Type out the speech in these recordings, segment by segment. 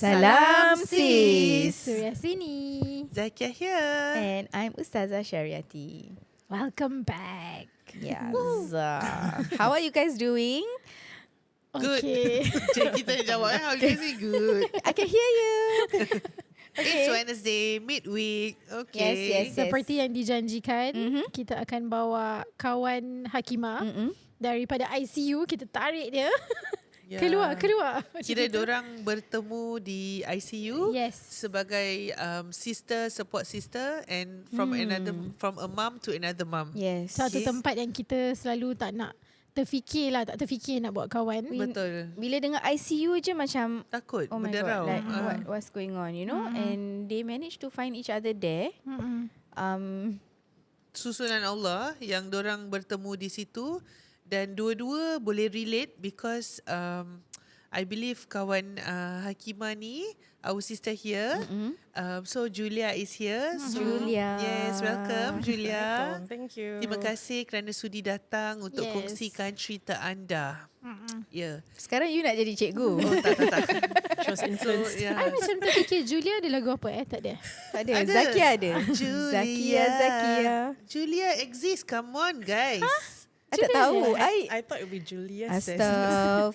Salam sis. Surya sini. Zakia here. And I'm Ustazah Syariati. Welcome back. Yes. How are you guys doing? Good. Okay. Cik kita jawab how you say good. I can hear you. It's Wednesday, midweek. Okay. Yes. Seperti yang dijanjikan, Mhm. kita akan bawa kawan Hakimah daripada ICU. Kita tarik dia Yeah. keluar. Kira diorang bertemu di ICU Yes. sebagai support sister and from a mom to another mom. Yes. Satu Yes. tempat yang kita selalu tak terfikir nak buat kawan. Betul. Bila dengar ICU je macam Takut, oh my berderau. god, like what's going on, you know? And they managed to find each other there. Susunan Allah yang diorang bertemu di situ dan dua-dua boleh relate because I believe kawan Hakimah ni, our sister here. So Julia is here. So, Julia. Yes, welcome Julia. Thank you. Terima kasih kerana sudi datang untuk Yes. kongsikan cerita anda. Ya. Sekarang you nak jadi cikgu. Oh, tak. She was influenced. So, I macam terfikir Julia ada lagu apa Tak ada. Tak ada. Ada. Zakia ada. Julia. Zakia. Julia exist. Come on, guys. I tak tahu. I thought it would be Julia. sis.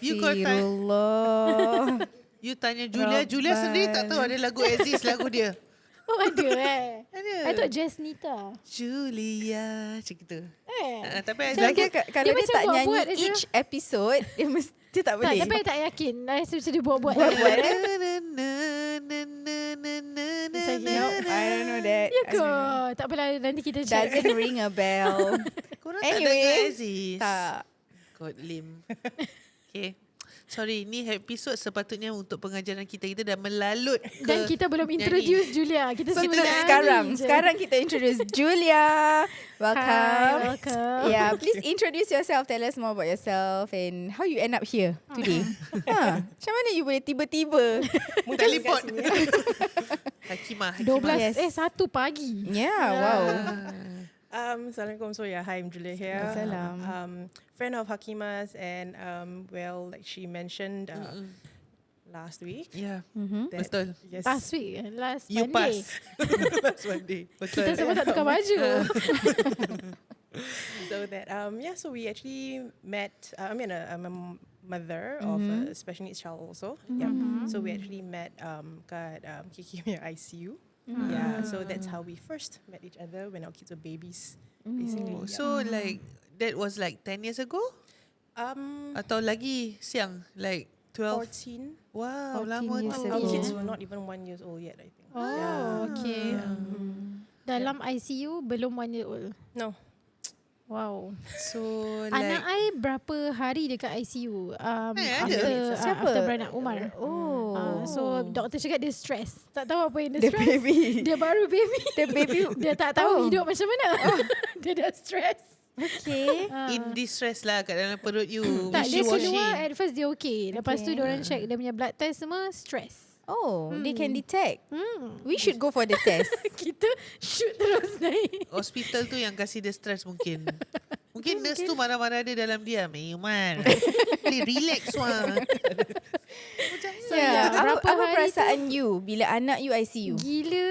You call time. Astagfirullah. You tanya Julia. Julia sendiri tak tahu ada lagu exist lagu dia. Oh ada Ada. I thought Jasnita. Julia. Macam gitu. Tapi Zakia kalau dia macam tak buat-buat nyanyi je. each episode, dia mesti tak Tak, boleh. tapi I tak yakin. I rasa macam dia buat-buat. Buat-buat, eh? Nope, I don't know that. Ya ke? Tak apalah, nanti kita check. Doesn't ring a bell. Korang tak Anyway, dengar Aziz? tak. God lim. Okay. Sorry, ni episod sepatutnya untuk pengajaran kita. Kita dah melalut ke Dan kita belum nyanyi. introduce Julia. Kita So, semua kita nyanyi je. sekarang kita introduce Julia. Hi, Welcome. welcome. Yeah, please introduce yourself. Tell us more about yourself and how you end up here today. Macam mana you boleh tiba-tiba? Teleport. Hakimah. 12, Yes. 1 pagi. Yeah, wow. Assalamualaikum. So yeah, hi, I'm Julia here. Assalam. Friend of Hakima's and well, like she mentioned last week. Ya, that- betul. Yes. Last week, last You Monday. pass. Last Monday. Betul. Kita semua tak tukar baju. So that so we actually met. I'm a mother of a special needs child also. Yeah. So we actually met kat Kiki ICU. Yeah. So that's how we first met each other when our kids were babies. Basically. Yeah. So like that was like 10 years ago? Atau lagi siang? Like 12? 14. Wow, 14 lama years tu. Our ago. kids were not even 1 year old yet, I think. Oh, okay. Dalam ICU belum 1 year old. No. Wow. So Anak like I berapa hari dekat ICU ada. Siapa? after beranak Umar. Oh. So doktor cakap dia stress. Tak tahu apa yang dia The stress. baby. Dia baru baby. The baby. Dia tak tahu hidup macam mana. Dia dah stress. Okay. in distress lah kat dalam perut you. Tak, dia Wishy-washy. keluar at first dia okay. Lepas tu Okay. diorang check dia punya blood test semua stress. Oh, they can detect. We should go for the test. Kita shoot terus naik. Hospital tu yang kasih dia stress mungkin. Mungkin nurse tu marah-marah dia dalam diam. Umar, boleh relax wah. Yeah. berapa Apa hari perasaan you bila anak you ICU? Gila.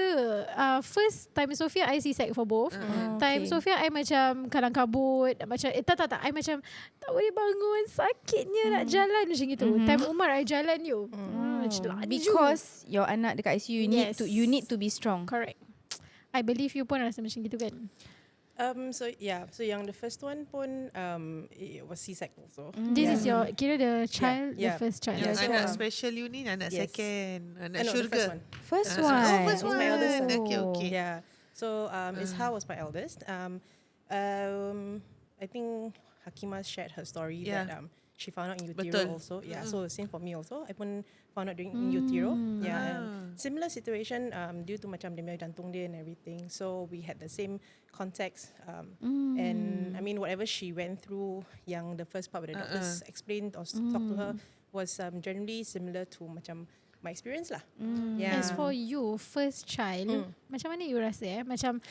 First time Sofia I C-sec for both. Time okay. Sofia I macam kalang kabut. Macam tak. I macam tak boleh bangun. Sakitnya nak jalan macam gitu. Time Umar I jalan you. Macam laju. Because your anak dekat ICU, Yes. you need to be strong. Correct. I believe you pun rasa macam gitu kan. So yang the first one pun it was C-sec also. This is your kira the child, Yeah. the first child. Yang Yeah, so, anak special you ni anak yes. second, anak No, the syurga. first one. First Ah, one. oh, first My eldest one. son. Okay. Yeah. So Isha was my eldest. I think Hakimah shared her story Yeah. that she found out in Betul. utero also. Yeah. So same for me also. I pun found out during in utero. Yeah. And similar situation due to macam dia punya jantung dia and everything. So we had the same context. And I mean whatever she went through, yang the first part where the doctors explained or talked to her was generally similar to macam my experience lah. Yeah. As for you, first child, macam mana you rasa Macam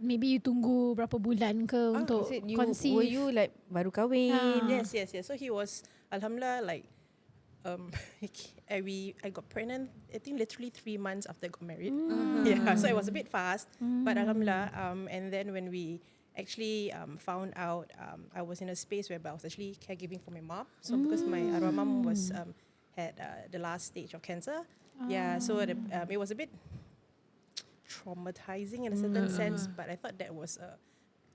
maybe you tunggu berapa bulan ke untuk Were conceive? you like baru kahwin? Yes. So he was, alhamdulillah, like I got pregnant, I think literally 3 months after I got married. Yeah, so it was a bit fast, but alhamdulillah. And then when we actually found out, I was in a space where I was actually caregiving for my mom. So because my arwah mom was had the last stage of cancer, yeah, so it was a bit traumatizing in a certain sense, but I thought that was a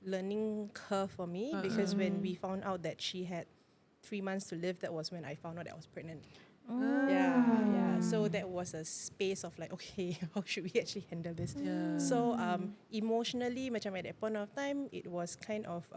learning curve for me because when we found out that she had 3 months to live, that was when I found out that I was pregnant. Yeah. So that was a space of like, okay, how should we actually handle this? So emotionally, macam at that point of time, it was kind of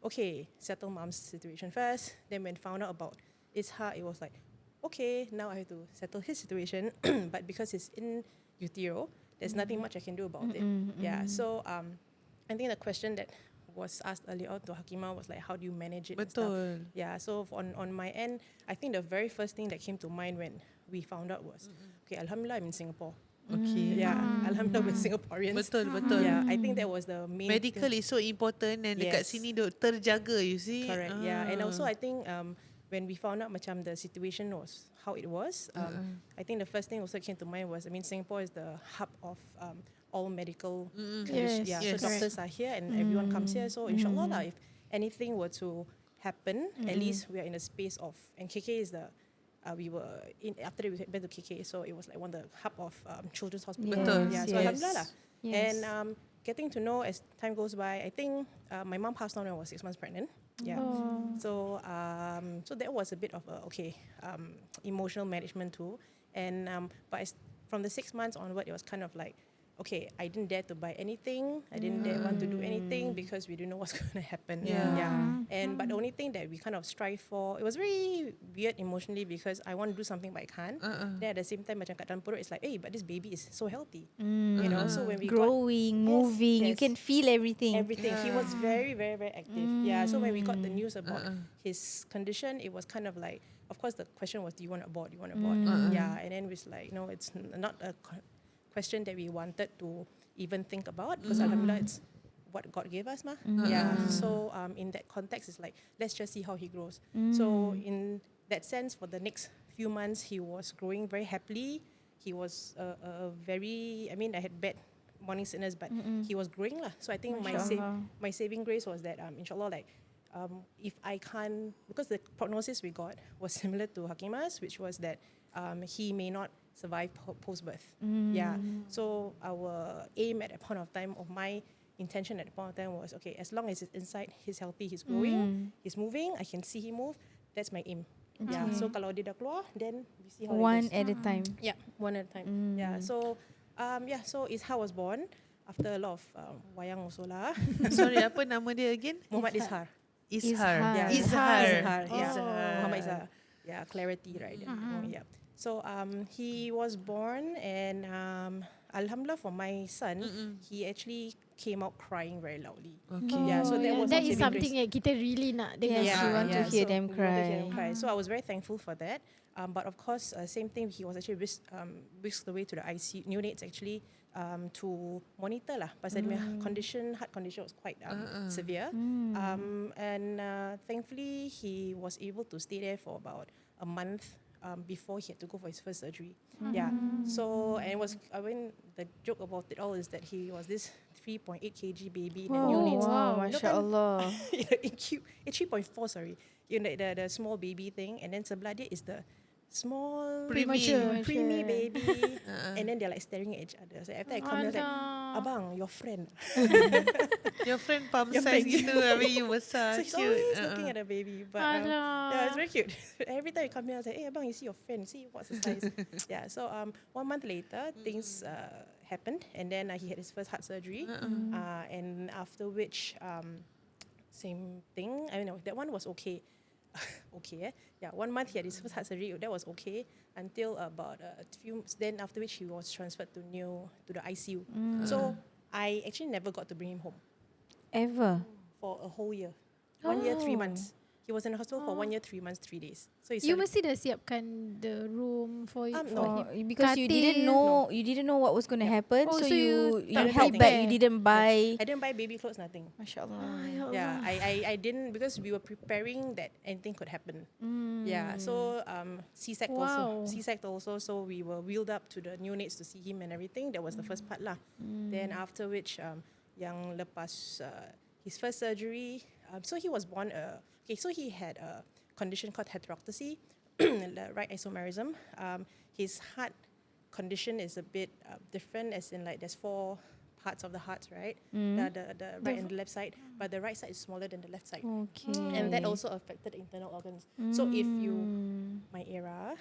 okay, settle mom's situation first. Then when found out about Isha, it was like, okay, now I have to settle his situation. But because it's in utero, there's nothing much I can do about it. Yeah. So I think the question that was asked earlier on to Hakima was like, how do you manage it? And stuff. Betul. Yeah, so on my end, I think the very first thing that came to mind when we found out was, okay, alhamdulillah, I'm in Singapore. Okay. Yeah, alhamdulillah, we're Singaporeans. Betul. Yeah, I think that was the main Medical thing. is so important and dekat Yes. sini terjaga, you see. Correct, yeah. And also I think when we found out macam the situation was how it was, I think the first thing also came to mind was, I mean, Singapore is the hub of all medical conditions. Yes, Yeah, yes. so doctors are here and everyone comes here. So inshallah lah, if anything were to happen, at least we are in a space of, and KK is the, we were in, after that we went to KK, so it was like one of the hub of children's hospital. Betul. Yeah, so alhamdulillah lah. Yes. And getting to know as time goes by, I think my mom passed on when I was 6 months pregnant. Yeah. So so that was a bit of a emotional management too. And but from the 6 months onward, it was kind of like, okay, I didn't dare to buy anything. I didn't dare want to do anything because we didn't know what's going to happen. Yeah. And but the only thing that we kind of strive for, it was very weird emotionally because I want to do something but I can't. Then at the same time, macam kat dalam perut, it's like, hey, but this baby is so healthy. You know, so when we got Growing, moving, you yes. can feel everything. everything. He was very, very, very active. Yeah. So when we got the news about his condition, it was kind of like, of course, the question was, do you want to abort? Do you want to abort? Yeah. And then it was like, no, it's not a question that we wanted to even think about because alhamdulillah, it's what God gave us, Yeah. So in that context, it's like, let's just see how he grows. So in that sense, for the next few months, he was growing very happily. He was a very, I mean, I had bad morning sickness, but he was growing lah. So I think my saving grace was that inshallah, like if I can't, because the prognosis we got was similar to Hakima's, which was that he may not survive post-birth. Yeah. So our aim at that point of time, of my intention at the point of time was, okay, as long as it's inside, he's healthy, he's growing, he's moving, I can see him move, that's my aim. Yeah. So kalau dia dah keluar, then we see how One it goes. at a time. Yeah, one at a time. Yeah. So so Isha was born after a lot of wayang also lah. Sorry, apa nama dia again? Muhammad Ishar. Ishar. Yeah, Ishar. Yeah. Ishar. Muhammad Ishar. Yeah, clarity, right? Yeah. So he was born and alhamdulillah for my son, he actually came out crying very loudly. Okay. Yeah, so that was that our is saving something grace. that kita really nak dengar. Yes, you want to hear so them we want to hear them cry. cry. So I was very thankful for that. But of course, same thing. He was actually whisked away to the ICU, neonates actually, to monitor lah. Pasal dia punya heart condition was quite severe. And thankfully, he was able to stay there for about a month before he had to go for his first surgery. Yeah. So and it was, I mean, the joke about it all is that he was this 3.8 kg baby in the neonates. Wow, You know Masya kan? Allah. in cute, 3.4, sorry. You know, the small baby thing, and then sebelah dia is the small Premature. preemie baby, and then they're like staring at each other. So after I come, I was like, abang, your friend. Your friend palm Your size friend. gitu, habis you besar. So he's Cute. always looking at the baby. But yeah, it's very cute. Every time you come here, I was like, hey, abang, you see your friend, see what's the size. Yeah. So 1 month later, things happened, and then he had his first heart surgery, and after which, same thing. I know that one was okay. Okay, yeah. 1 month he had his first heart surgery. That was okay until about a few. Then after which he was transferred to the ICU. So I actually never got to bring him home Ever. for a whole year. 1 year, 3 months. he was in the hospital for 1 year, 3 months, 3 days. So he You started- mesti dah siapkan the room for No. for him. Oh, because you Katil. didn't know what was going to happen, Oh, so so you you tak held prepare. back. You didn't buy. I didn't buy baby clothes, nothing. Masya Allah. Yeah, I didn't, because we were preparing that anything could happen. Yeah, so C-sect Wow. also, so we were wheeled up to the neonates to see him and everything. That was the first part lah. Then after which, yang lepas his first surgery, so he was born, so he had a condition called heteroctacy, the right isomerism. His heart condition is a bit different, as in like there's 4 parts of the heart, right? The right and the left side, but the right side is smaller than the left side. Okay. And that also affected the internal organs. So if you, my era,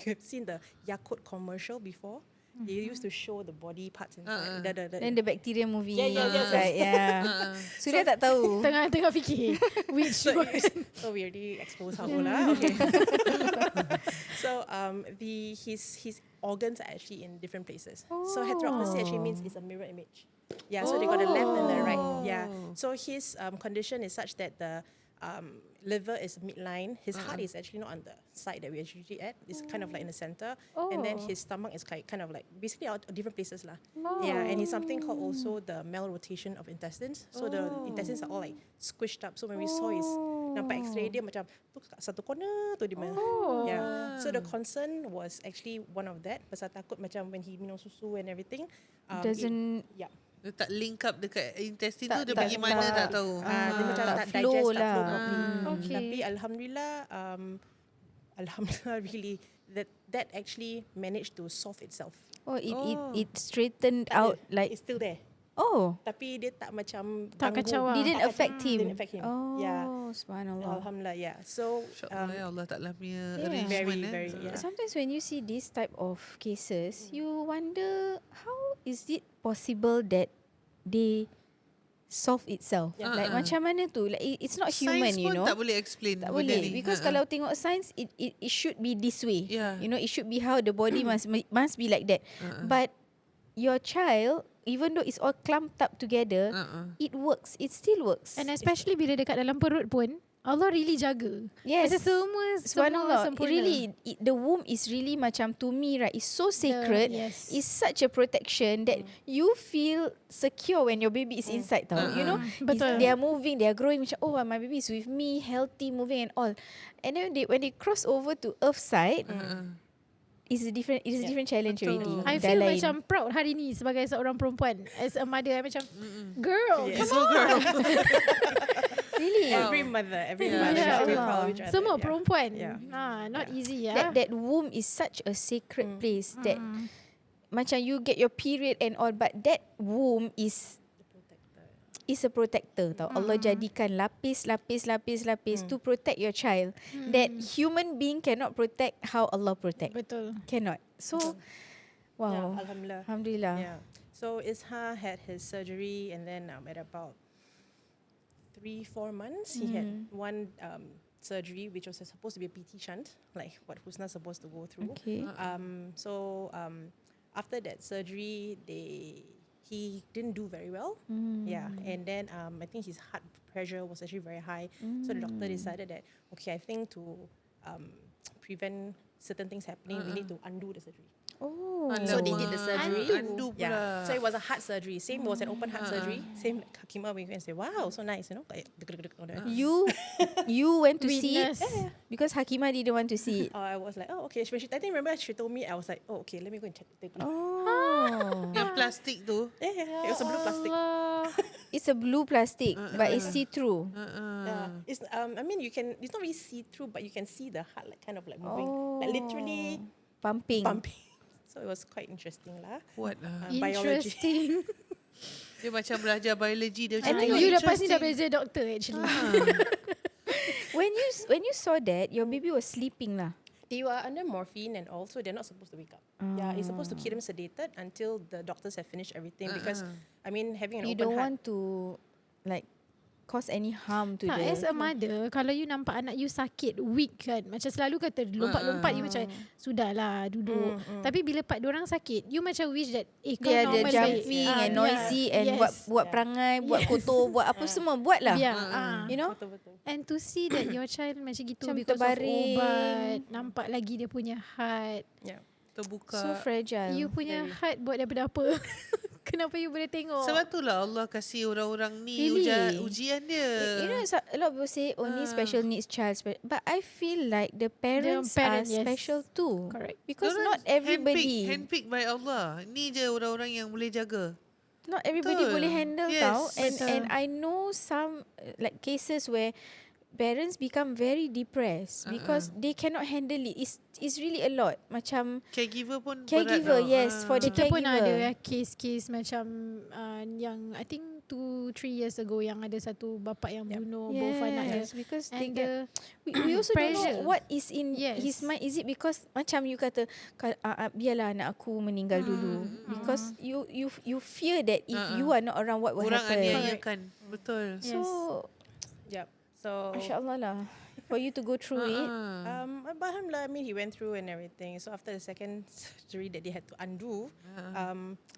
you have seen the Yakult commercial before. They used to show the body parts inside. Then the bacteria moving Yeah. inside. Yeah. Sudah tak tahu. Tengah fikir which So, one. so we already exposed how old lah. Okay. So his organs are actually in different places. So heterocracy actually means it's a mirror image. Yeah. So they got the left and the right. Yeah. So his condition is such that the liver is midline. His heart is actually not on the side that we usually at. It's kind of like in the center. And then his stomach is kind of like basically out different places lah. Yeah, and he's something called also the malrotation of intestines. So the intestines are all like squished up. So when we saw his nampak X-ray dia macam tu kat satu corner tu dia. Yeah. So the concern was actually one of that. Pasal takut macam when he minum susu and everything. Doesn't yeah. Dia tak link up dekat intestine tu, dia tak- pergi mana tak tahu. Dia macam tak tak flow digest, tak lah. flow properly. Okay. Tapi alhamdulillah, really that actually managed to solve itself. it straightened out like It's still there. Tapi dia tak macam Tak ganggu. kacau lah. didn't Tak affect kacau. him. Didn't affect him. Yeah. Subhanallah. Alhamdulillah, yeah. So InsyaAllah ya Allah Ta'ala punya Yeah. arrangement. Very, yeah. Sometimes when you see this type of cases, you wonder how is it possible that they solve itself. Yeah. Like macam mana tu? Like it's not human, Science you pun know. tak boleh explain Tak benda boleh ni. because kalau tengok science it should be this way. Yeah. You know, it should be how the body must be like that. But your child, even though it's all clumped up together, it works. It still works. And especially bila dekat dalam perut pun Allah really jaga. Yes. Macam semua Subhanallah, sempurna. the womb is really macam, to me, right, it's so sacred. yes. It's such a protection that you feel secure when your baby is inside tau. You know, Betul. they are moving, they are growing macam, oh, my baby is with me, healthy, moving and all. And then when they cross over to earth side, it's a different challenge Betul. already. I Dah feel lain. macam proud hari ni sebagai seorang perempuan. As a mother, I macam, girl, Yes. come on. Really. Every mother, every Yeah. mother Yeah. should be Allah. proud of each other. Semua yeah. perempuan. Yeah. Not easy ya. That womb is such a sacred place that macam you get your period and all, but that womb is a protector tau. Allah jadikan lapis to protect your child. That human being cannot protect how Allah protect. Betul. Cannot. So wow. Yeah, alhamdulillah. Alhamdulillah. Yeah. So Isha had his surgery, and then at about 3-4 months, he had one surgery, which was supposed to be a PT shunt, like what Husna supposed to go through. Okay. After that surgery, he didn't do very well. Yeah, and then I think his heart pressure was actually very high. So the doctor decided that, okay, I think to prevent certain things happening, we need to undo the surgery. Oh. So they did the surgery. Undo pula. Yeah. So it was a heart surgery. Same was an open heart surgery. Same like Hakimah, we went and say, wow, so nice, you know. Like, You went to see it Witness. because Hakimah didn't want to see it. I was like, oh, okay. When I think remember she told me, I was like, oh, okay, let me go and check. Take a look. Oh. Yang plastik tu. Yeah, it was a blue plastic. Allah. It's a blue plastic, but it's see-through. Yeah. It's I mean it's not really see through, but you can see the heart like kind of like moving, like literally Pumping. pumping. So it was quite interesting lah. Kuat lah. Biology. Interesting. Dia macam belajar biologi. Dia I macam think tengok you lepas ni dah interesting. belajar doktor actually. When you saw that, your baby was sleeping lah. They were under morphine and also they're not supposed to wake up. Yeah, it's supposed to keep them sedated until the doctors have finished everything because I mean having an You open don't heart. want to like cause any harm to Tak, the as a mother, kalau you nampak anak you sakit, weak kan, macam selalu kata lompat-lompat, you macam sudahlah duduk. Tapi bila part diorang sakit, you macam wish that kau dia ada normal baik. jumping and noisy and buat perangai, buat kotor, buat apa semua, buatlah. You know? Betul-betul. And to see that your child macam gitu Macam because terbaring. of ubat, nampak lagi dia punya heart. Yeah. Terbuka. So fragile. You punya heart buat daripada apa? Kenapa you boleh tengok? Sebab itulah Allah kasih orang-orang ni Really? ujian dia. You know, a lot of people say only special needs child, but I feel like the parents are yes. special too. Correct. Because Dorang not everybody, handpick by Allah. Ni je orang-orang yang boleh jaga. not everybody Betul. boleh handle Yes. tau. And Betul. I know some like cases where parents become very depressed because they cannot handle it. It's really a lot. Macam Caregiver pun caregiver, berat tau. yes, for the Kita pun ada caregiver. case-case macam yang I think 2-3 years ago yang ada satu bapa yang bunuh both anak dia. Yes, because they And get we also don't pressure. know what is in Yes. his mind. Is it because macam you kata biarlah anak aku meninggal dulu, because you fear that if you are not around, what will Orang happen. aniayakan. Betul. So Yep. So masya-Allah lah for you to go through it. but alhamdulillah, I mean, he went through and everything. So after the second surgery that they had to undo,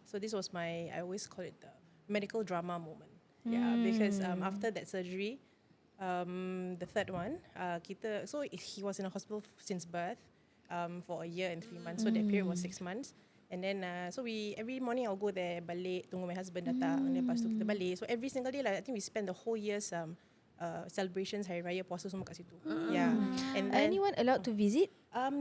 so this was I always call it the medical drama moment. Yeah, because after that surgery, the third one, so he was in a hospital since birth for a year and 3 months. So that period was 6 months. And then, so every morning I'll go there, balik, tunggu my husband datang, and then lepas tu kita balik. So every single day, like, I think we spend the whole year's celebrations, Hari Raya, puasa semua kat situ. Yeah. And then, Anyone allowed to visit?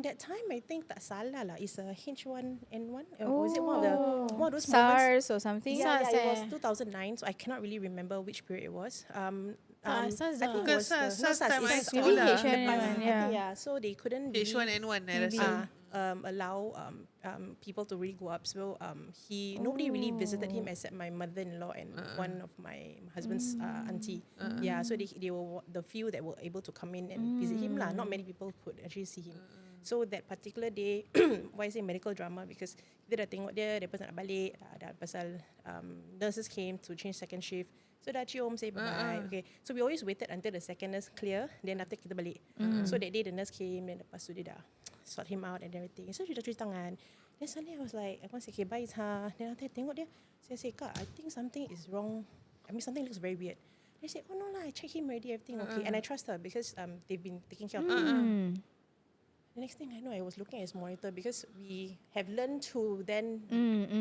that time I think tak salah lah. It's a H1N1. Or was it one of those moments? SARS or something? Yeah, SARS, it was 2009. So I cannot really remember which period it was. SARS I think lah. it was SARS, no, SARS time I it's sekolah. the past. H1N1, I think, yeah. yeah. So they couldn't really, H1N1 I rasa. allow people to really go up. So nobody really visited him except my mother-in-law and one of my husband's auntie. Yeah, so they were the few that were able to come in and visit him lah. Not many people could actually see him. So that particular day, why I say medical drama, because kita dah tengok dia pasal nak balik, dah pasal nurses came to change second shift. So dah cium, say bye. Okay. So we always waited until the second nurse clear, then after kita balik. So that day the nurse came, and lepas tu dia dah sort him out and everything. So she dah cuci tangan. Then suddenly I was like, I want to say, okay, bye ha. Then after I tengok dia, saya say, Kak, I think something is wrong. I mean, something looks very weird. They said, oh no lah, I checked him already, everything okay. And I trust her because they've been taking care of him. The next thing I know, I was looking at his monitor because we have learned to then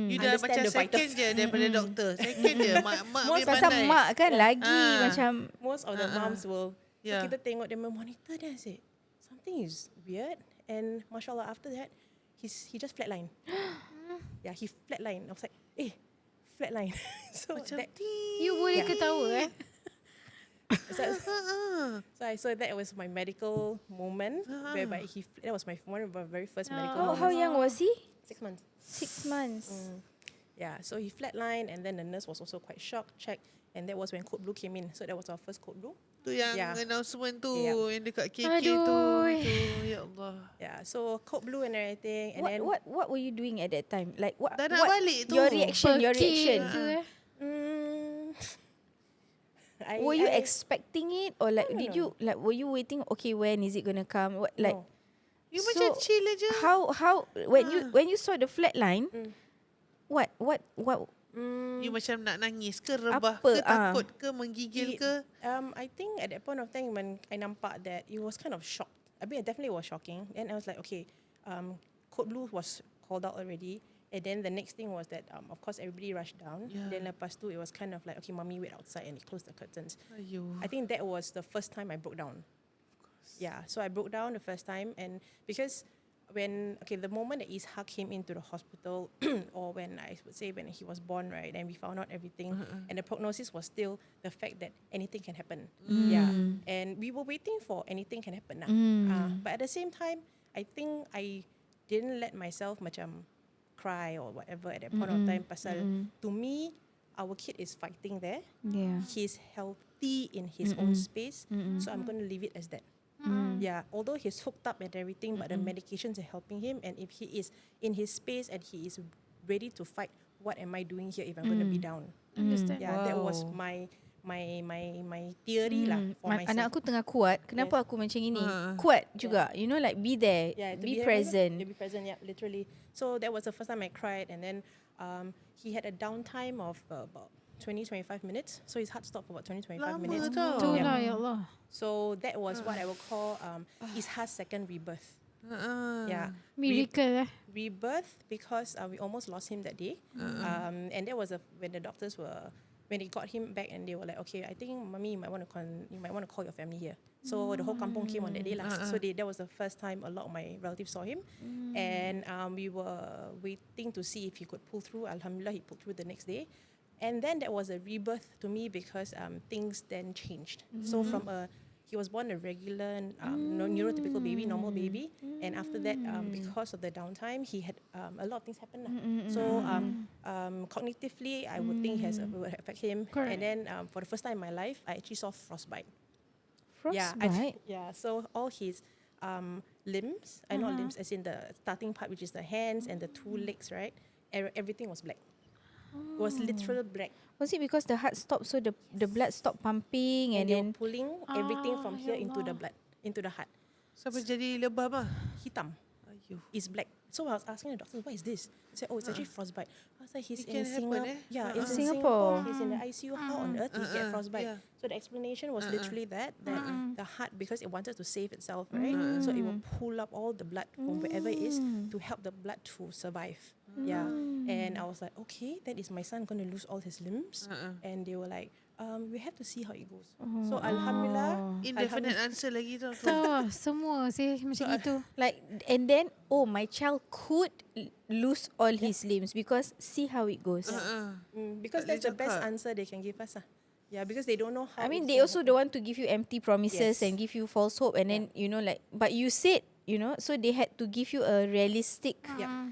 You dah understand macam the second vitals. je daripada doktor. Second je. Mak Most dia Pasal pandai. mak kan lagi macam Most of the moms will. So Yeah. kita tengok dia monitor, then I said, something is weird. And mashallah, after that, he just flatline. Yeah, he flatline. I was like, flatline. So Macam that, You boleh ketawa so that was my medical moment, whereby that was one of my very first medical moments. how young was he? 6 months. 6 months. Yeah, so he flatlined, and then the nurse was also quite shocked, checked, and that was when Code Blue came in. So that was our first Code Blue. Tu yang Yeah. announcement tu, Yeah. yang dekat KK tu. Aduh. Ya Allah. Yeah, so Code Blue and everything, and then What were you doing at that time? Like what? Dah nak what balik tu. Your reaction. Were you expecting it, or like No, did no. you like were you waiting? Okay, when is it gonna come? What like? No. You macam chill aja. How when you saw the flat line, what You macam nak nangis ke, rebah Apa? ke, takut ke, menggigil ke? I think at that point of time when I nampak that, it was kind of shocked. I mean, it definitely was shocking. Then I was like, okay, Code Blue was called out already. And then the next thing was that, of course, everybody rushed down. Yeah. Then lepas tu, it was kind of like, okay, mommy wait outside, and they closed the curtains. Ayuh. I think that was the first time I broke down. Yeah, so I broke down the first time, and because the moment that Ishak came into the hospital, or when I would say when he was born, right, and we found out everything, and the prognosis was still the fact that anything can happen. Yeah, and we were waiting for anything can happen now. But at the same time, I think I didn't let myself macam cry or whatever at that point of time. Pasal to me, our kid is fighting there. Yeah. He's healthy in his own space, so I'm going to leave it as that. Yeah, although he's hooked up and everything, but the medications are helping him. And if he is in his space and he is ready to fight, what am I doing here if I'm going to be down? Understand. Yeah, that was my my theory lah for myself. Anak aku tengah kuat. Kenapa aku macam ini? Ah. Kuat juga. You know, like be there. Yeah, to be there, present. Yeah, be present. Yeah, literally. So that was the first time I cried, and then he had a downtime of about 20-25 minutes. So his heart stopped for about 20-25 Lama minutes. tau. Itulah ya Allah. So that was what I would call his heart's second rebirth. Yeah, Miracle rebirth because we almost lost him that day. And that was when the doctors were when they got him back and they were like, okay, I think mommy, you might want to call your family here. So the whole kampung came on that day. So that was the first time a lot of my relatives saw him. And we were waiting to see if he could pull through. Alhamdulillah, he pulled through the next day. And then that was a rebirth to me because things then changed. So from he was born a regular, neurotypical baby, normal baby. And after that, because of the downtime, he had a lot of things happen. So cognitively, I would think it would affect him. Correct. And then for the first time in my life, I actually saw frostbite. Frostbite. So all his limbs, not limbs, as in the starting part, which is the hands and the two legs, right? Everything was black. It was literal black. Was it because the heart stopped, so the blood stopped pumping, and they then were pulling everything from ya here into the Allah. blood, into the heart. Sampai jadi lebam ah. Hitam. Ayuh. It's black. So I was asking the doctor, what is this? He said, oh, it's actually frostbite. I was like, he's It in can happen, Singapore. eh? Yeah, it's in Singapore. Singapore. He's in the ICU. How on earth did he get frostbite? yeah. So the explanation was literally that the heart, because it wanted to save itself, right? So it will pull up all the blood from wherever it is to help the blood to survive. Yeah. And I was like, okay, that is my son going to lose all his limbs. And they were like, we have to see how it goes. So Alhamdulillah. Indefinite answer lagi tau. Tahu semua sih macam itu. like, and then my child could lose all his limbs because see how it goes. Because Tak that's the boleh best cakap. answer they can give us. Yeah, because they don't know how. I mean, it's they gonna also don't want to give you empty promises Yes. and give you false hope, and then but you said, so they had to give you a realistic. Yeah.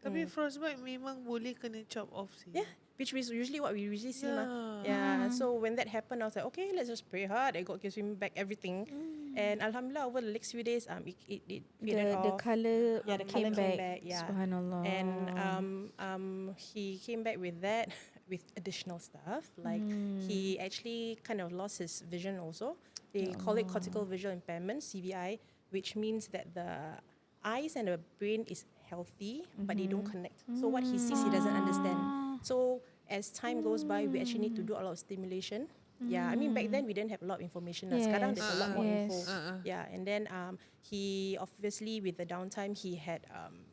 Tapi frostbite memang boleh kena chop off sih. Yeah, which is usually what we usually see. Yeah. Yeah. So when that happened, I was like, okay, let's just pray hard. God gives him back everything. And Alhamdulillah, over the next few days, it faded The off. color Yeah, the came colour came back. back, yeah. Subhanallah. And he came back with that, with additional stuff. Like he actually kind of lost his vision also. They call it cortical visual impairment, CVI, which means that the eyes and the brain is healthy, but they don't connect. So what he sees, he doesn't understand. So as time goes by, we actually need to do a lot of stimulation. Yeah, I mean back then we didn't have a lot of information. Sekarang there's a lot more Yes. info. Yeah, and then he obviously with the downtime he had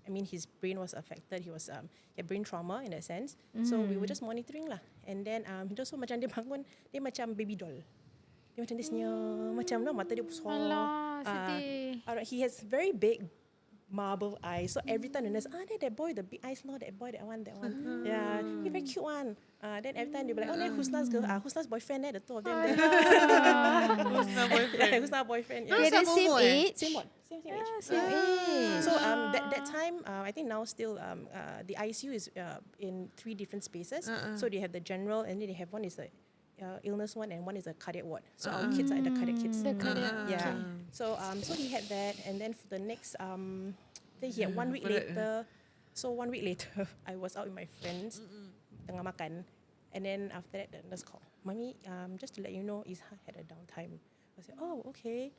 his brain was affected. He had brain trauma in that sense. So we were just monitoring lah. And then he also macam dia bangun, dia macam baby doll. Dia macam dia senyum, macam mata dia besar. Alah, sedih. Alright, he has very big marble eyes. So every time the nurse, that boy, the big eyes, no, that boy, that one. Yeah, he very cute one. Then every time they be like, oh, Husna's girl, Husna's boyfriend, the two of them. Who's my boyfriend? Yeah, Husna's boyfriend. They're Yeah. the same Sama umur, age. Same one. Same age. Same age. So that time, I think now still the ICU is in 3 different spaces. So they have the general, and then they have one is the illness one, and one is a cardiac ward. So our kids are the cardiac kids. The cardiac. Yeah. So he had that, and then for the next then he had 1 week berat. later. So 1 week later, I was out with my friends, tengah makan, and then after that the nurse called, Mommy, just to let you know, Isha had a downtime. I said, oh, okay.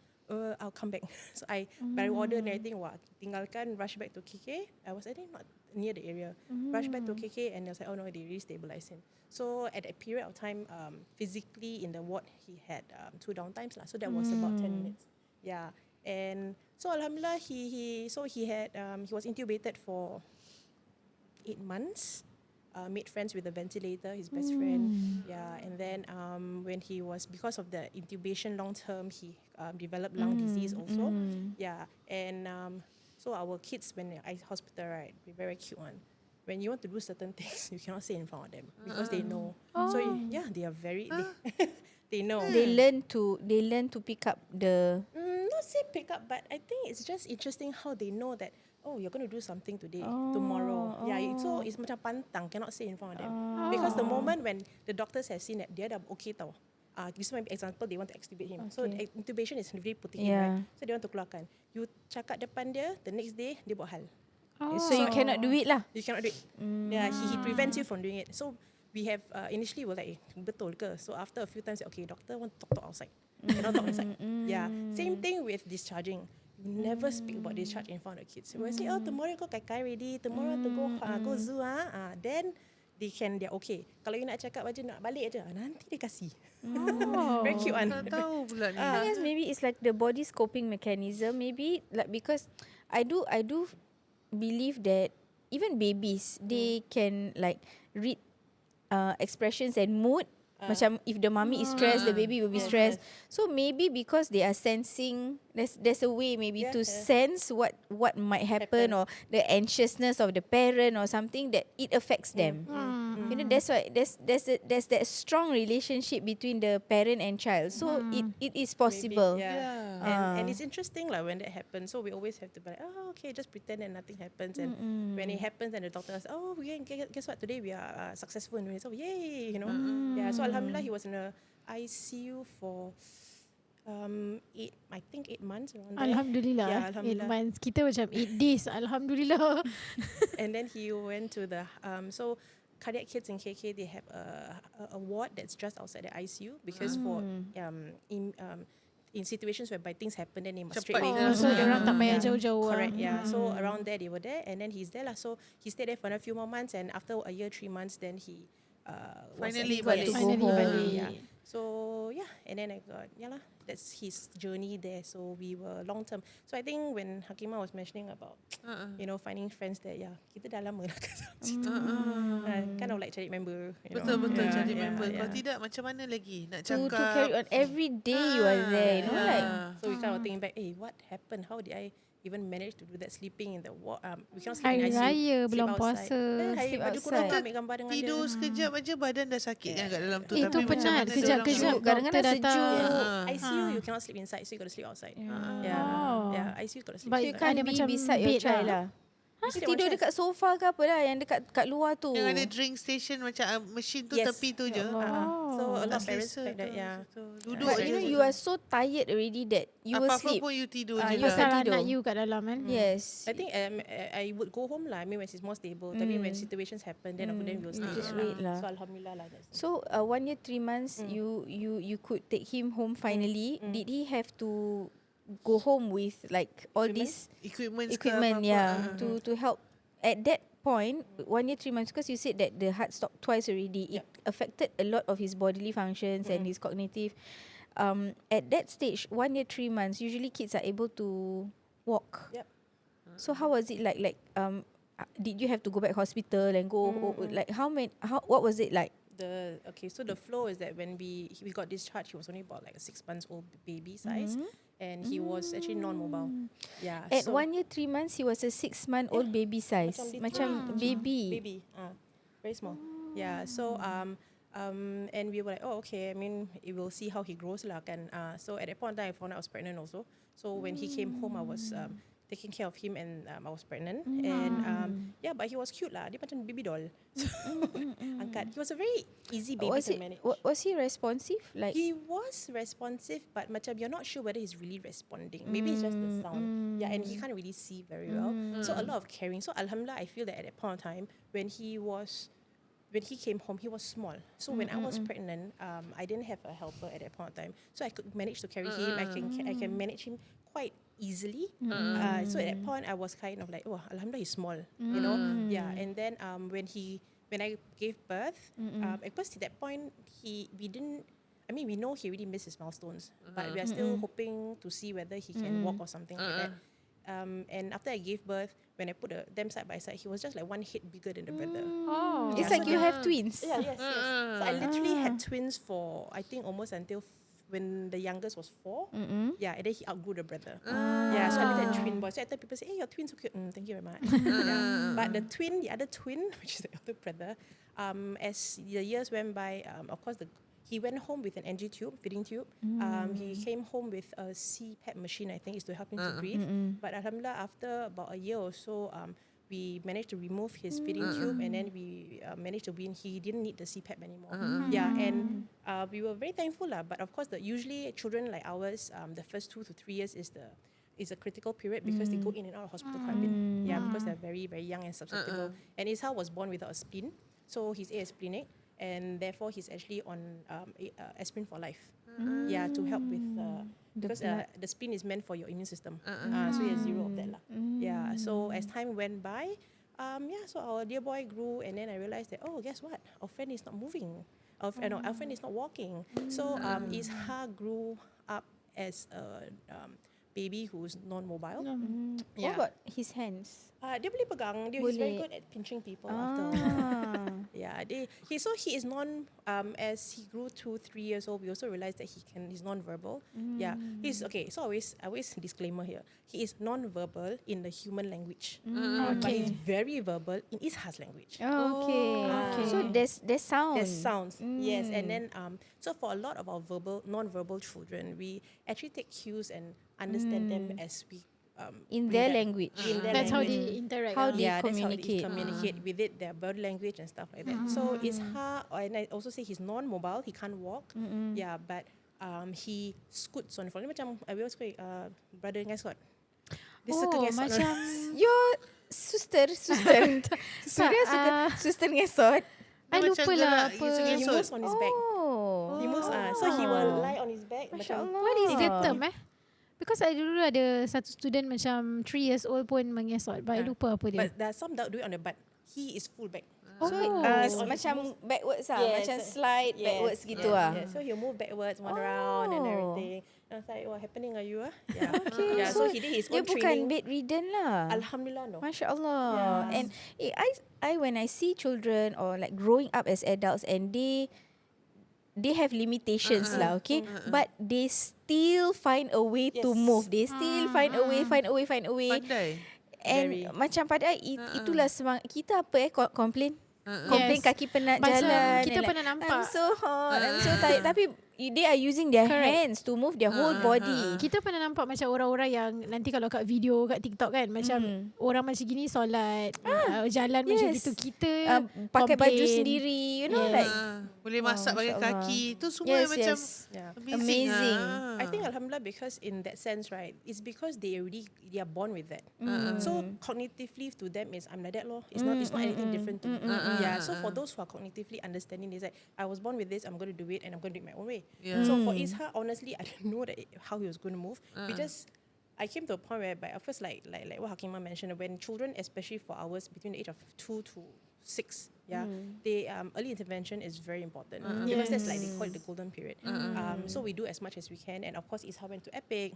I'll come back. So I by order and everything, tinggalkan, rush back to KK. I was I think not near the area. Rush back to KK, and I was like, oh no, they really stabilized him. So at that period of time, physically in the ward, he had 2 downtimes lah. So that was about 10 minutes. Yeah, and so Alhamdulillah, he was intubated for 8 months. Made friends with the ventilator, his best friend. Yeah, and then when he was, because of the intubation long term, he developed lung disease also. Yeah, and so our kids, when they're at hospital, right, be very cute one. When you want to do certain things, you cannot say in front of them because they know. So yeah, they are very, they know. They learn to pick up the. Not say pick up, but I think it's just interesting how they know that, oh, you're going to do something today, tomorrow. Yeah, so it's macam pantang, cannot say in front of them. Because the moment when the doctors have seen that dia dah okay tau, this might be example, they want to extubate him. So the intubation is really putting him, right? So they want to keluarkan. You cakap depan dia, the next day, dia buat hal. So you cannot do it lah. You cannot do it. Yeah, he prevents you from doing it. So we have initially we're like betul ke? So after a few times, okay, doctor want to talk outside, cannot talk inside. Yeah, same thing with discharging. You never speak about discharge in front of kids. We say, oh, tomorrow you go kai ready, tomorrow to go zoo then they're okay. Kalau you nak cakap aja nak balik aja, nanti dia kasih. Very cute one. Tak tahu pula ni. I guess maybe it's like the body's coping mechanism. Maybe like because I do believe that even babies they can like read expressions and mood. Macam if the mommy is stressed, the baby will be stressed. So maybe because they are sensing, there's a way maybe to sense what might happen or the anxiousness of the parent or something that it affects them. You know, that's why there's that strong relationship between the parent and child. So it is possible. Maybe, Yeah. And it's interesting like when that happens. So we always have to be like, oh, okay, just pretend that nothing happens. And when it happens, and the doctor says, oh, guess what? Today we are successful in doing it. So yay, you know. Yeah. So alhamdulillah, he was in a ICU for 8 months around there. Alhamdulillah. Yeah, 8 alhamdulillah. months. Kita macam 8 days. Alhamdulillah. And then he went to the so cardiac kids in KK, they have a ward that's just outside the ICU because for in situations whereby things happen, then they must straight away Oh, so orang tak payah Yeah. jauh-jauh. Correct, yeah. So around there they were there, and then he's there lah. So he stayed there for a few more months, and after a year, 3 months, then he Finally got balik. to go Finally home. balik. Yeah. So yeah, and then I got that's his journey there. So we were long term. So I think when Hakimah was mentioning about finding friends that kita dah lama lah kat situ. Kind of like cari member. you know. Betul-betul Yeah, cari yeah, member. yeah. Kalau tidak macam mana lagi nak To cakap. carry on every day you are there. You know, like So we kind of thinking back, what happened? How did I even manage to do that? Sleeping in the ward. We cannot sleep Hari in ICU. Raya, sleep belum outside. puasa. Hari Sleep baju outside. kurung ambil gambar dengan Tidur dia. sekejap aja badan dah sakit kan kat dalam tu. Itu Tapi macam penat. mana Kejap-kejap diorang- Kadang-kadang doktor datang. sejuk. ICU you cannot sleep inside, so you got to sleep outside. Oh. Yeah, ICU got to sleep But you outside. can't ada be macam beside your bed child lah. lah. Tidur dekat sofa ke apa lah yang dekat luar tu. Yang ada drink station macam mesin tu Yes. tepi tu je. So a lot of Tak parents selesa like that, tu. yeah. Duduk But je. you know you are so tired already that you will Apa-apa sleep. pun you tidur Ah, je you lah. start Pasal tidur. anak you kat dalam kan. Yes. I think I would go home lah. I mean when she's more stable. Tapi when situations happen, then of then we'll stay just there wait lah. So alhamdulillah lah. That's So 1 year 3 months you could take him home finally. Did he have to go home with like all this Equipment to help at that point 1 year 3 months, because you said that the heart stopped twice already. It affected a lot of his bodily functions and his cognitive. At that stage 1 year 3 months, usually kids are able to walk. Yep. So how was it like did you have to go back hospital and go like what was it like? So the flow is that when we got discharged, he was only about like a 6 months old baby size, and he was actually non-mobile. Yeah. At so 1 year 3 months he was a 6-month-old baby size. Macam baby. baby, very small. Yeah. So and we were like, oh okay. I mean, we'll see how he grows lah kan. So at that point in time, I found out I was pregnant also. So when he came home, I was taking care of him, and I was pregnant. And but he was cute lah. Dia macam baby doll. Angkat. He was a very easy baby to manage. Was he responsive? Like He was responsive, but macam you're not sure whether he's really responding. Maybe it's just the sound. Yeah, and he can't really see very well. So a lot of caring. So alhamdulillah, I feel that at that point of time, when he came home, he was small. So when I was pregnant, I didn't have a helper at that point of time. So I could manage to carry him. I can manage him quite easily. So at that point, I was kind of like, oh, alhamdulillah, he's small. You know, yeah. And then when I gave birth, because at that point we know he already missed his milestones, but we are still hoping to see whether he can walk or something like that. And after I gave birth, when I put them side by side, he was just like one head bigger than the brother. Oh. it's like you have twins. Yeah, yes. So I literally had twins for I think almost until when the youngest was 4. Yeah, and then he outgrew the brother. Yeah, so I had twin boys. So I tell people say, hey, your twins so cute. Thank you very much. Yeah. But the other twin, which is the elder brother, as the years went by, of course he went home with an NG tube, feeding tube. He came home with a CPAP machine, I think, is to help him to breathe. But alhamdulillah, after about a year or so, we managed to remove his feeding tube, and then we managed to win. He didn't need the CPAP anymore. Yeah, and we were very thankful lah. But of course, usually children like ours, the first 2 to 3 years is a critical period because they go in and out of hospital quite a bit. Yeah, because they're very, very young and susceptible. And Ishaq was born without a spleen, so he's asplenic. and therefore he's actually on aspirin for life. Yeah, to help with because the spleen is meant for your immune system. So he has 0 of that lah. Yeah. So as time went by, so our dear boy grew, and then I realized that, oh, guess what? Our friend is not moving. Our friend is not walking. So Isha grew up as a baby who's non-mobile. What about his hands? Dia boleh pegang. He's very Boleh. good at pinching people after. Yeah, he is as he grew 2-3 years old, we also realized that he's non-verbal. Yeah, he's okay. So I always disclaimer here. He is non-verbal in the human language, but he's very verbal in Isha's language. Okay. So there's sound. There's sounds, yes, and then so for a lot of our non-verbal children, we actually take cues and understand them as we In bring their them. language. In their That's how language. they interact. How they Yeah, communicate. that's how they communicate with it, their body language and stuff like that. So Isha, and I also say he's non-mobile, he can't walk. Yeah, but he scoots on the floor. Dia macam, I always call it, brother dengan Scott. Dia suka ngesot macam Your suster. Suria suka suster ngesot. I Dia lupa macam lah gerak, apa. he he moves on his back. Oh. He moves, so he will lie on his back. Masya Macam, Allah. What is the term Because I dulu ada satu student macam 3 years old pun mengesot, but I lupa apa dia. but there are some that do it on the butt. He is full back. Oh. So He's on his macam backwards lah. Yes. Macam slide backwards gitu yes, lah. yes. So he'll move backwards, one round and Oh. everything. And I was like, what happening are you? Yeah. Okay. Yeah, so he did his Dia own bukan training. bedridden lah. Alhamdulillah, no. Masya Allah. Yes. And I when I see children or like growing up as adults and they have limitations lah, okay? But they still find a way to Yes. move. They still find a way. Pandai. And Very. macam padahal itulah semang kita complain. Complain Yes. kaki penat Macam jalan. kita and pernah I'm nampak. so hot. I'm so tired. Tapi they are using their Correct. hands to move their whole body. Kita pernah nampak macam orang-orang yang nanti kalau kat video kat TikTok kan, macam orang macam gini solat, jalan macam yes. gitu. Kita Pakai baju complain. sendiri, you know, Yes. like Boleh masak pakai Masya Allah. kaki. Tu semua Yes, macam yes. Yeah. Amazing. Ah. I think Alhamdulillah, because in that sense, right, it's because they are born with that. So cognitively to them is I'm like that lor. It's not anything different to me. Yeah. So for those who are cognitively understanding, they say I was born with this. I'm going to do it, and I'm going to do it my own way. Yeah. So for Isha, honestly, I didn't know how he was going to move. I came to a point where, of course, like what Hakima mentioned, when children, especially for ours between the age of 2 to 6, they early intervention is very important because that's like they call it the golden period. So we do as much as we can, and of course, Isha went to Epic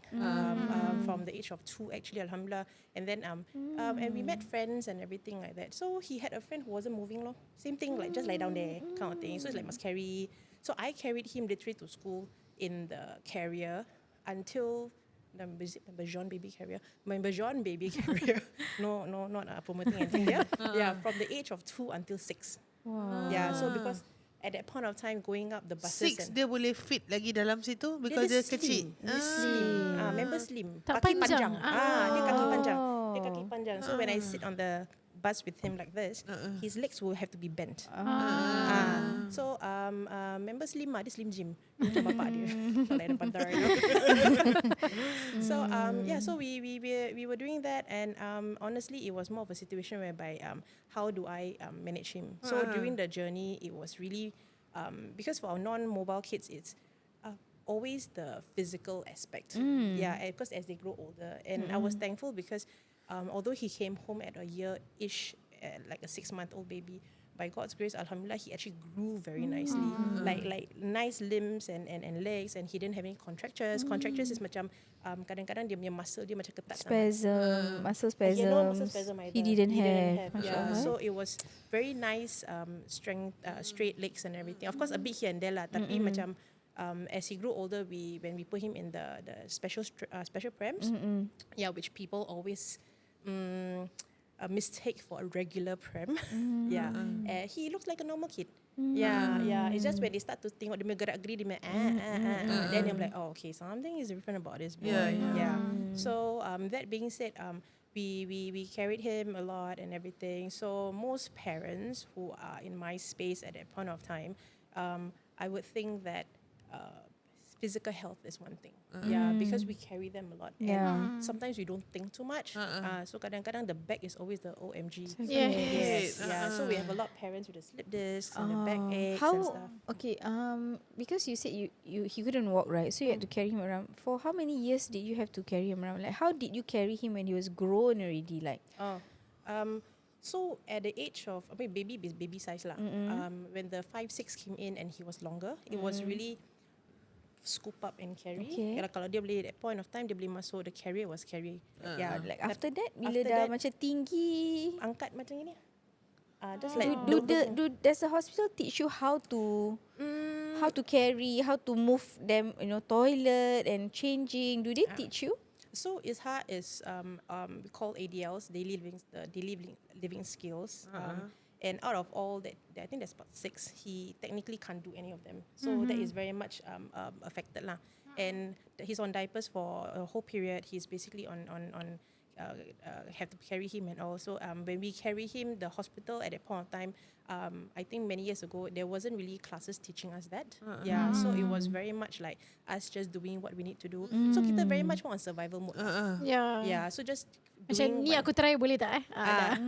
from the age of 2, actually, Alhamdulillah, and then and we met friends and everything like that. So he had a friend who wasn't moving, lor. Same thing, like just lie down there kind of thing. So it's like must carry. So I carried him literally to school in the carrier until the Bajon baby carrier. My Bajon baby carrier. No, not promoting anything there. Yeah, from the age of 2 until 6. wow. Yeah, so because at that point of time going up the buses 6 and dia boleh fit lagi dalam situ because dia kecil. Dia slim. Member slim. Tak Kaki panjang. Dia kaki panjang. Oh. Dia kaki panjang. So when I sit on the bus with him like this, his legs will have to be bent. So member slim dia slim gym. Macam bapak dia. Not like the pantar, you know. So so we were doing that, and honestly it was more of a situation whereby how do I manage him. So during the journey it was really because for our non-mobile kids it's always the physical aspect. Yeah, because as they grow older, and I was thankful because although he came home at a year-ish, like a 6-month-old baby, by God's grace, Alhamdulillah, he actually grew very nicely. Like nice limbs and legs, and he didn't have any contractures. Contractures is macam kadang-kadang dia punya muscle dia macam ketat sangat. Spasm, muscle Yeah, no muscle spasms. spasm either. He didn't have. Yeah, Masya so it was very nice, strength, straight legs and everything. Of course, a bit here and there lah. Tapi macam as he grew older, when we put him in the special prams, yeah, which people always a mistake for a regular pram. Yeah, he looks like a normal kid. Yeah. It's just when they start to tengok dia punya gerak-geri, dia punya then I'm like, oh, okay, something is different about this boy. Yeah. So that being said, we carried him a lot and everything. So most parents who are in my space at that point of time, I would think that physical health is one thing. Yeah, because we carry them a lot. Yeah. And sometimes we don't think too much. So kadang-kadang the back is always the OMG. Yes. Yes, yeah. So we have a lot of parents with the slip discs and the back aches and stuff. Okay, because you said he couldn't walk, right? So you had to carry him around. For how many years did you have to carry him around? Like, how did you carry him when he was grown already? Like, So at the age of, baby is baby size lah. When the 5-6 came in and he was longer, it was really scoop up and carry. Okay. Kalau dia boleh, at that point of time dia boleh masuk, the carrier was carry. Yeah, like after that, bila after dah that, macam tinggi, angkat macam ni. Just like does the hospital teach you how to carry, how to move them, toilet and changing? Do they teach you? So Isha is we call ADLs, daily living skills. And out of all that, I think there's about 6. He technically can't do any of them. So that is very much affected lah. And he's on diapers for a whole period. He's basically on have to carry him, and also when we carry him, the hospital at that point of time, I think many years ago, there wasn't really classes teaching us that. Yeah, so it was very much like us just doing what we need to do. So kita very much more on survival mode. Yeah, so just Macam doing ni what- aku try boleh tak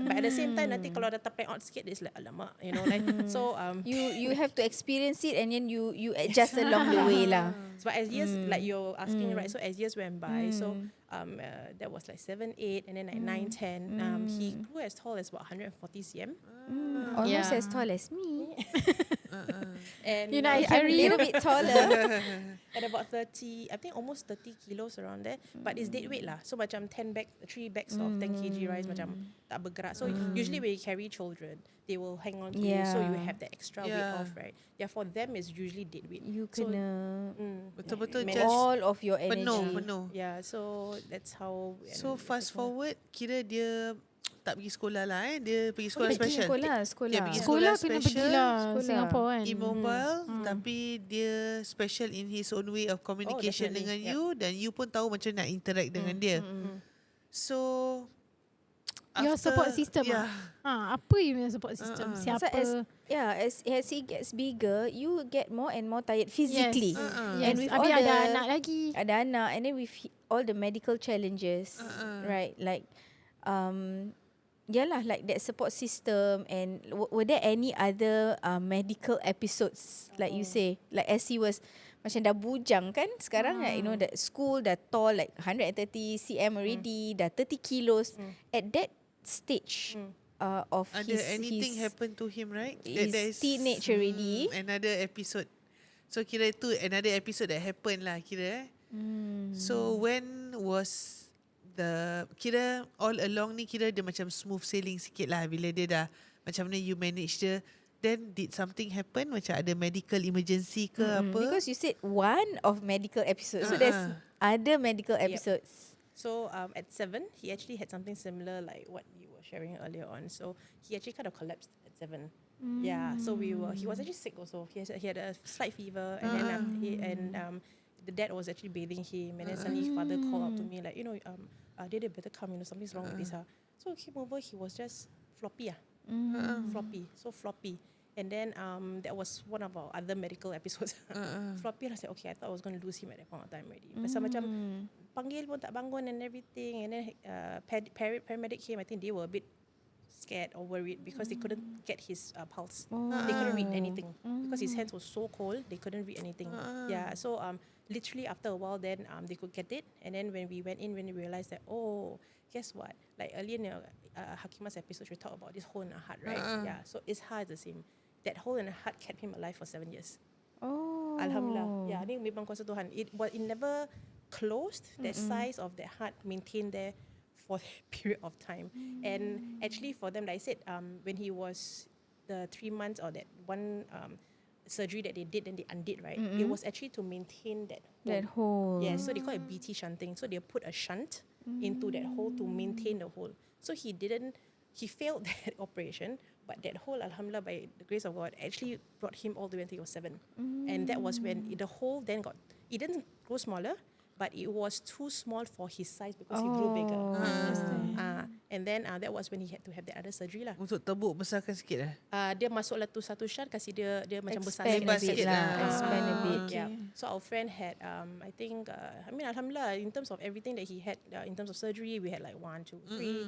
but at the same time, nanti kalau dah terpeng out sikit, it's like alamak, like so. You have to experience it and then you adjust along the way lah. But as years, like you're asking, right? So as years went by, so that was like 7, 8, and then like 9, 10. He grew as tall as about 140 cm. Almost Yeah. as tall as me. And You know, I I'm a carry you. little bit taller. at about 30, I think almost 30 kilos around there. But it's dead weight lah. So macam 3 bags of 10 kg rice macam tak bergerak. So usually when you carry children, they will hang on to you. So you have the extra weight Yeah. off, right? Yeah, for them it's usually dead weight. You So, kena Betul-betul manage. just all of your energy. penuh. Yeah, so that's how. So and fast that's why- forward, kira dia tak pergi sekolah lah Dia pergi sekolah Dia pergi special. Sekolah. Dia pergi Sekolah kena special, pergilah sekolah. Singapore kan. immobile, tapi dia special in his own way of communication definitely. dengan you, dan you pun tahu macam nak interact dengan dia. So Your support system yeah. apa you punya support system? Siapa? So as he gets bigger, you get more and more tired physically. Yes. And with all Habis ada the- anak lagi. Ada anak, and then with all the medical challenges, right? Like, yalah, like that support system. And were there any other medical episodes, like you say, like as he was macam dah bujang kan sekarang, like, that school dah tall, like 130 cm already, dah 30 kilos. At that stage of Ada anything happen to him, right? his teenage already. Another episode. So kira itu another episode that happened lah kira. So when was kira all along ni kira dia macam smooth sailing sikit lah bila dia dah macam mana you manage dia. Then did something happen? Macam ada medical emergency ke apa? Because you said one of medical episodes, so there's other medical episodes. So at 7, he actually had something similar like what you were sharing earlier on. So he actually kind of collapsed at 7. Yeah. So he was actually sick also. He had a slight fever, and then the dad was actually bathing him, and then suddenly his father called out to me like, Dad, better come. Something's wrong with Isha. So he came over. He was just floppy. So floppy. And then that was one of our other medical episodes. Floppy, I said, okay, I thought I was going to lose him at that point of time already. Pasal macam panggil pun tak bangun and everything. And then paramedic came. I think they were a bit scared or worried because they couldn't get his pulse. They couldn't read anything because his hands were so cold. They couldn't read anything. Yeah. So literally after a while, then they could get it. And then when we went in, when we realized that, oh, guess what? Like earlier in Hakima's episode, we talked about this hole in the heart, right? Yeah. So Isha is the same. That hole in the heart kept him alive for 7 years. Oh. Alhamdulillah. Yeah, ni memang kuasa Tuhan. It never closed. That size of that heart maintained there for a period of time. And actually for them, like I said, when he was the 3 months or that one surgery that they did and they undid, right? It was actually to maintain that hole. That hole. Yeah, so they call it BT shunting. So they put a shunt into that hole to maintain the hole. So he failed that operation, but that hole, alhamdulillah, by the grace of God, actually brought him all the way until he was 7. And that was when the hole then it didn't grow smaller, but it was too small for his size because he grew bigger. And then that was when he had to have that other surgery lah. Untuk tebuk besarkan sikit lah. Dia masuklah tu satu shot, kasih dia macam besar Expand a sikit bit lah. lah. Expand a bit. Yeah. So our friend had, I think, I mean, alhamdulillah, in terms of everything that he had, in terms of surgery, we had like 1, 2, 3,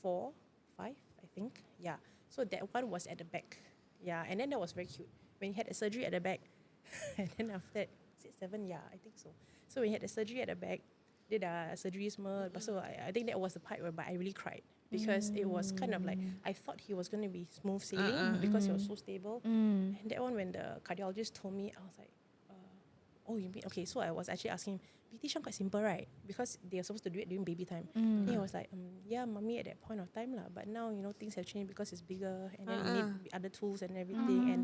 4, 5, I think. Yeah. So that one was at the back. Yeah. And then that was very cute. When he had a surgery at the back, and then after that, 6, 7, yeah, I think so. So when he had the surgery at the back, dia dah surgery semua. Lepas tu, I think that was the part where I really cried. Because it was kind of like, I thought he was going to be smooth sailing because he was so stable. And that one, when the cardiologist told me, I was like, oh, you mean, okay. So I was actually asking him, PT Sham quite simple, right? Because they are supposed to do it during baby time. And he was like, yeah, mommy, at that point of time lah. But now, things have changed because it's bigger and then we need other tools and everything. And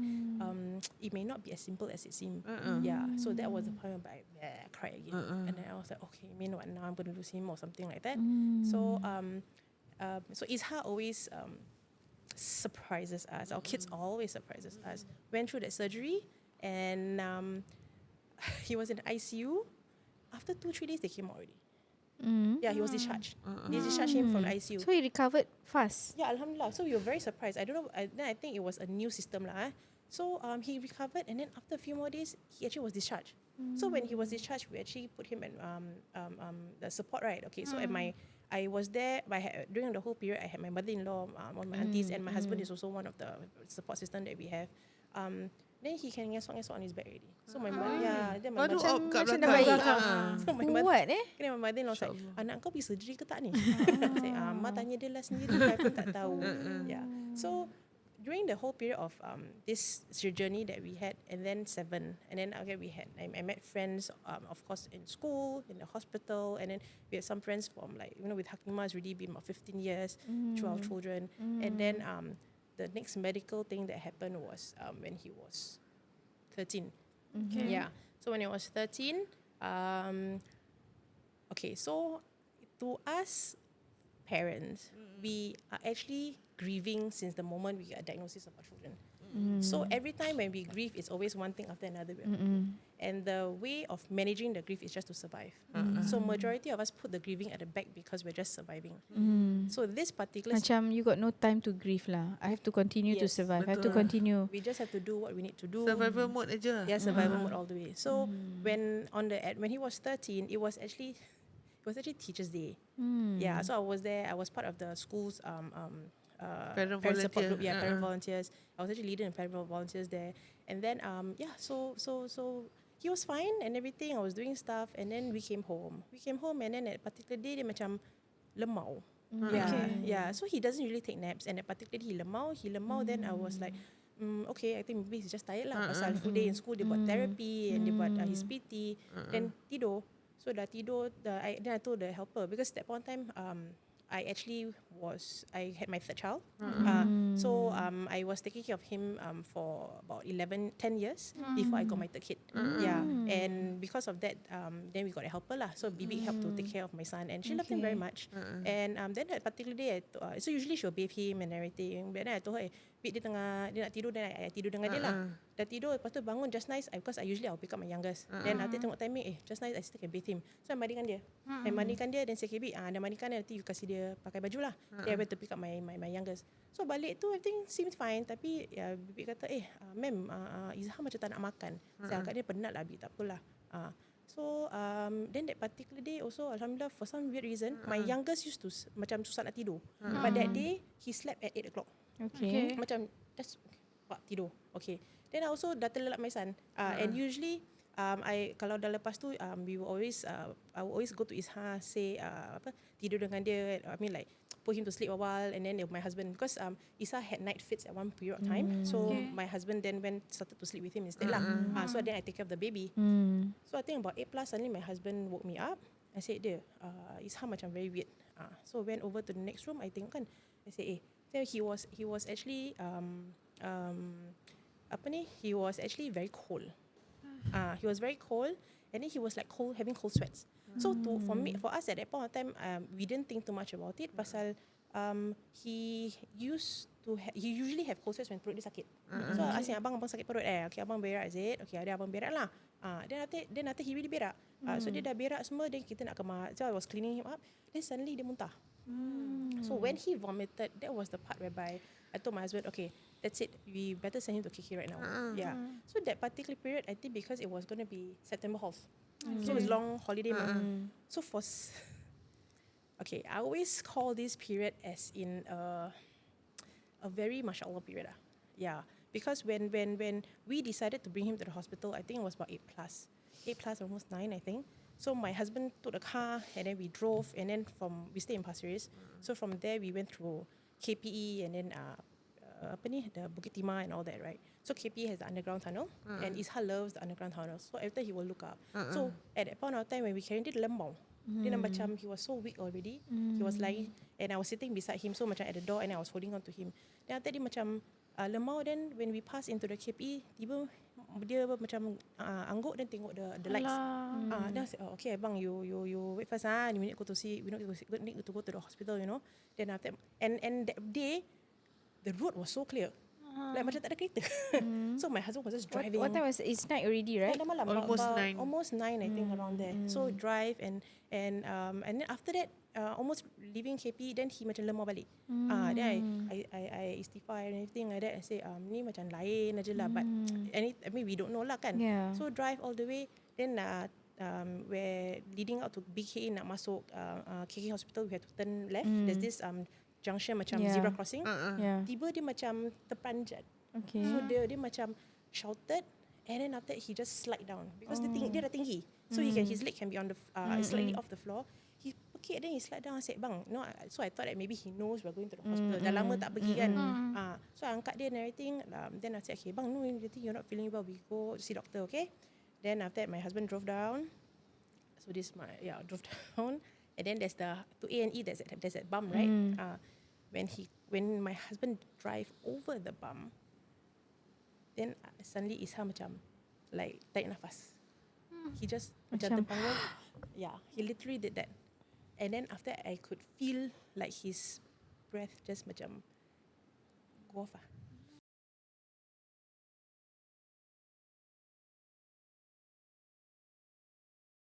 it may not be as simple as it seemed. Yeah. So that was the point where I cried again. And then I was like, okay, you mean what, now I'm going to lose him or something like that. So, so Izha always surprises us. Our kids always surprises us. Went through that surgery and he was in the ICU. After 2-3 days, they came out already. Yeah, he was discharged. They discharged him from the ICU. So he recovered fast. Yeah, alhamdulillah. So we were very surprised. I don't know. Then I think it was a new system lah. So he recovered, and then after a few more days, he actually was discharged. So when he was discharged, we actually put him in the support, right? Okay. So I was there. During the whole period, I had my mother-in-law, one of my aunties, and my husband is also one of the support system that we have. Then he can ngesok-ngesok on his back already. So my mother, then my Baru mother, op kat macam dah belakang. baik. so my mother, Kuat Kena my mother-in-law was like, anak kau pergi surgery ke tak ni? Saya, Mak tanya dia lah sendiri, I pun tak tahu. Yeah. So during the whole period of this journey that we had, and then 7, and then again I met friends, of course in school, in the hospital, and then we had some friends from like, with Hakimah, it's already been about 15 years, 12 children, and then the next medical thing that happened was when he was 13. Okay. Yeah. So when he was 13, okay, so to us parents, we are actually grieving since the moment we get a diagnosis of our children. So every time when we grieve, it's always one thing after another. And the way of managing the grief is just to survive. So majority of us put the grieving at the back because we're just surviving. So this particular Macam you got no time to grieve lah. I have to continue to Yes, survive. I have to betul. continue. we just have to do what we need to do. Survival mode aja. Yeah, survival mode all the way. So when he was 13, it was actually Teachers' Day. Yeah, so I was there. I was part of the school's Parent parent support volunteer. group. Yeah, parent volunteers. I was actually leading the parent volunteers there. And then so he was fine and everything. I was doing stuff, and then we came home. And then that particular day dia macam lemau. Yeah. So he doesn't really take naps, and that particular day he lemau. Then I was like, okay, I think maybe he's just tired lah. Pasal full day in school, dia buat therapy and dia buat his PT. Then tidur. So dah tidur. Then I told the helper, because at that point in time, I had my third child. So I was taking care of him for about 10 years before I got my third kid. Yeah. And because of that, then we got a helper lah. So Bibi helped to take care of my son, and she loved him very much. And then that particular day, so usually she'll bathe him and everything. But then I told her, Bik, dia nak tidur, then I tidur dengan dia lah. Dah tidur, lepas tu bangun just nice, because I usually I'll pick up my youngest. Then nanti tengok timing, just nice I still can bathe him. So I mandikan dia. Then say, okay, Bik, dah mandikan dia, nanti you kasih dia pakai baju lah. Then I went to pick up my youngest. So balik tu everything seems fine, tapi Bibi kata, ma'am, Izha macam tak nak makan. Saya agak dia penat lah, Bik, tak apalah. So then that particular day also, alhamdulillah, for some weird reason, my youngest used to macam susah nak tidur. But that day he slept at 8 o'clock. Okay. Macam that's tidur. Okay. Then I also dah terlelap my son. And usually kalau dah lepas tu we will always I will always go to Izha, say tidur dengan dia. I mean like put him to sleep a while, and then my husband, because Izha had night fits at one period of time. So my husband then started to sleep with him instead lah. So then I take care of the baby. So I think about 8 plus, suddenly my husband woke me up. I said, dia Izha macam very weird. So went over to the next room. I tengok kan, I said, then he was actually he was actually very cold. He was very cold, and then he was like cold, having cold sweats. So for us at that point of time, we didn't think too much about it. Pasal he usually have cold sweats when perut dia sakit. So I asked him, abang sakit perut okay, abang berak, is it? Okay, ada abang berak lah. Then after he really berak. So dia dah berak semua, then kita nak kemas. So I was cleaning him up. Then suddenly dia muntah. So when he vomited, that was the part whereby I told my husband, okay, that's it. We better send him to KK right now. Yeah. So that particular period, I think because it was going to be September halls. So it's long holiday. So okay, I always call this period as in a very mashallah period. Yeah. Because when we decided to bring him to the hospital, I think it was about 8 plus. 8 plus, almost 9, I think. So my husband took a car and then we drove and then we stay in Pasir Ris. So from there we went through KPE and then the Bukit Timah and all that, right? So KPE has the underground tunnel and Isha loves the underground tunnel. So every time he will look up. So at that point of time when we carried him lembong, then macam he was so weak already. He was lying and I was sitting beside him, so macam at the door and I was holding on to him. Then after dia macam lemau, then when we pass into the KPE, tiba dia macam angguk dan tengok the lights. Then I said, oh, okay, bang, you wait first. We need to go to the hospital, you know. Then after and that day, the road was so clear. Like macam tak ada kereta. So my husband was just driving. What time was it? It's night already, right? Dah malam, Almost 9. Almost 9, I think, around there. So drive and then after that, almost leaving KP, then he macam lemah balik. Then I istighfar and everything like that and say, ni macam lain aja lah. But I mean we don't know lah kan. Yeah. So drive all the way. Then where leading out to BK nak masuk KK hospital, we had to turn left. There's this junction macam zebra crossing. Yeah. Tiba dia macam terpanjat. Okay. So dia macam shouted and then after that he just slide down because dia dah tinggi. So his leg can be on the slightly off the floor. He okay, then he slide down. I said, bang, no. So I thought that maybe he knows we're going to the hospital. Dah lama tak pergi kan. So I angkat dia and everything. Then I said, okay, bang, no, you think you're not feeling well, we go see doctor, okay? Then after that my husband drove down. So drove down. And then there's to A&E, there's that bump, right? When my husband drive over the bump, then suddenly Isha macam like tarik nafas. He just macam terpanggul. Yeah, he literally did that. And then after I could feel like his breath just macam go off.